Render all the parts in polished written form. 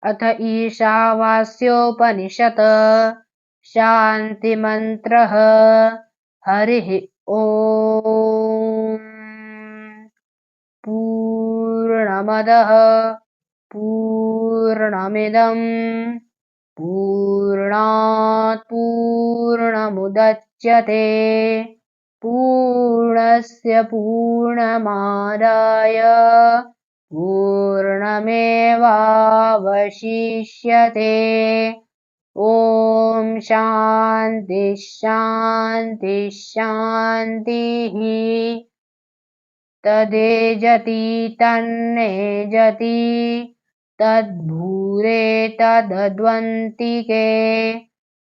अथ ईशावास्योपनिषत् शान्तिमन्त्रः। हरिः ओम्। पूर्णमदः पूर्णमिदं पूर्णात् पूर्णमुदच्यते पूर्णस्य पूर्णमादाय पूर्णमेवावशिष्यते। ॐ शान्ति शान्ति शान्तिः। तदेजति तन्नेजति तद्भूरेतदद्वन्तिके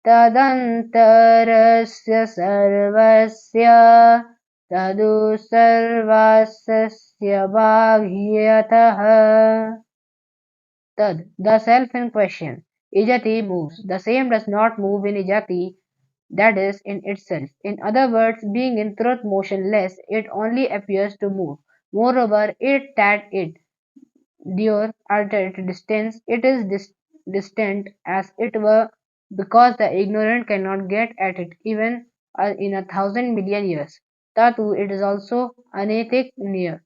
तदन्तरस्य सर्वस्य तदु सर्वस्य बाह्यतः। Tad, the self in question. Ijati moves. The same does not move in ijati, that is, in itself. In other words, being in truth motionless, it only appears to move. Moreover, it that it dure at a distance, it is distant as it were, because the ignorant cannot get at it even in 1,000 million years. Tatu, it is also anatic near.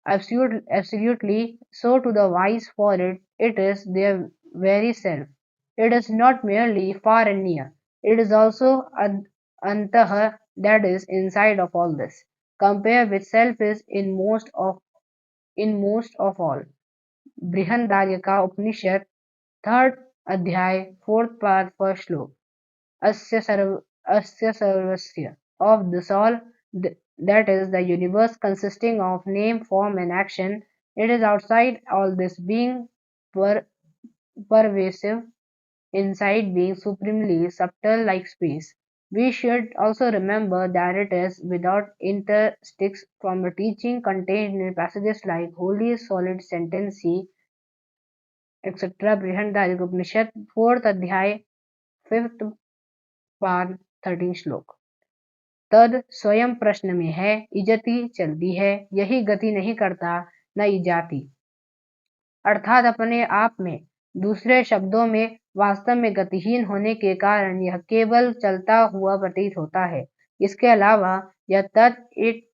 Absolutely, so to the wise, for it is their very self. It is not merely far and near, it is also antah, that is, inside of all this. Compare with self is in most of all. बृहन्दारण्यक Upanishad 3rd अध्याय 4th part 1st श्लोक asya sarvasya, of this all, that is the universe consisting of name, form and action. It is outside all this, being pervasive, inside being supremely subtle like space. We should also remember that it is without interstices from the teaching contained in passages like Holy Solid Sentency, etc. Brihadaranyaka Upanishad 4th अध्याय 5th part 13 श्लोक। तद स्वयं प्रश्न में है, इजति चलती है, यही गति नहीं करता, न इजाति, अर्थात अपने आप में। दूसरे शब्दों में, वास्तव में गतिहीन होने के कारण यह केवल चलता हुआ प्रतीत होता है। इसके अलावा यह तद इट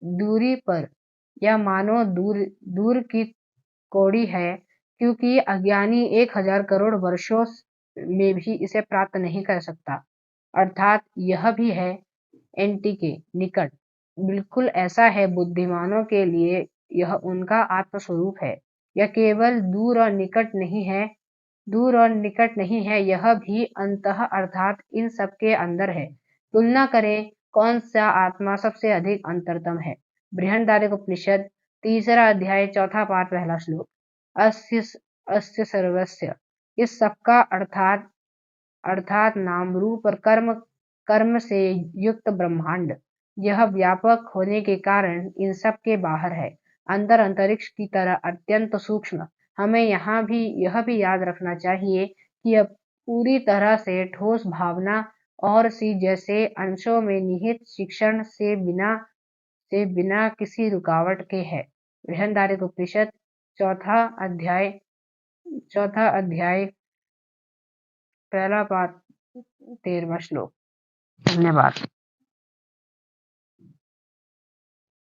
दूरी पर, या मानो दूर की कौड़ी है, क्योंकि अज्ञानी 1,000 करोड़ वर्षों में भी इसे प्राप्त नहीं कर सकता। अर्थात यह भी है एंटी के निकट। बिल्कुल ऐसा है बुद्धिमानों के लिए यह उनका आत्मस्वरूप है। यह केवल दूर और निकट नहीं है, यह भी अंतः अर्थात इन सबके अंदर है। तुलना करें कौन सा आत्मा सबसे अधिक अंतरतम है। बृहदारण्यक उपनिषद 3रा अध्याय 4था पाठ 1ला श्लोक। अस्य सर्वस्य, इस सबका अर्थात नाम रूप और कर्म से युक्त ब्रह्मांड। यह व्यापक होने के कारण इन सब के बाहर है, अंदर अंतरिक्ष की तरह अत्यंत सूक्ष्म। हमें यह भी याद रखना चाहिए कि यह पूरी तरह से ठोस भावना और सी जैसे अंशों में निहित शिक्षण से बिना किसी रुकावट के है। बृहदारण्यक उपनिषद 4था अध्याय 1ला पाठ 13वां श्लोक। धन्यवाद।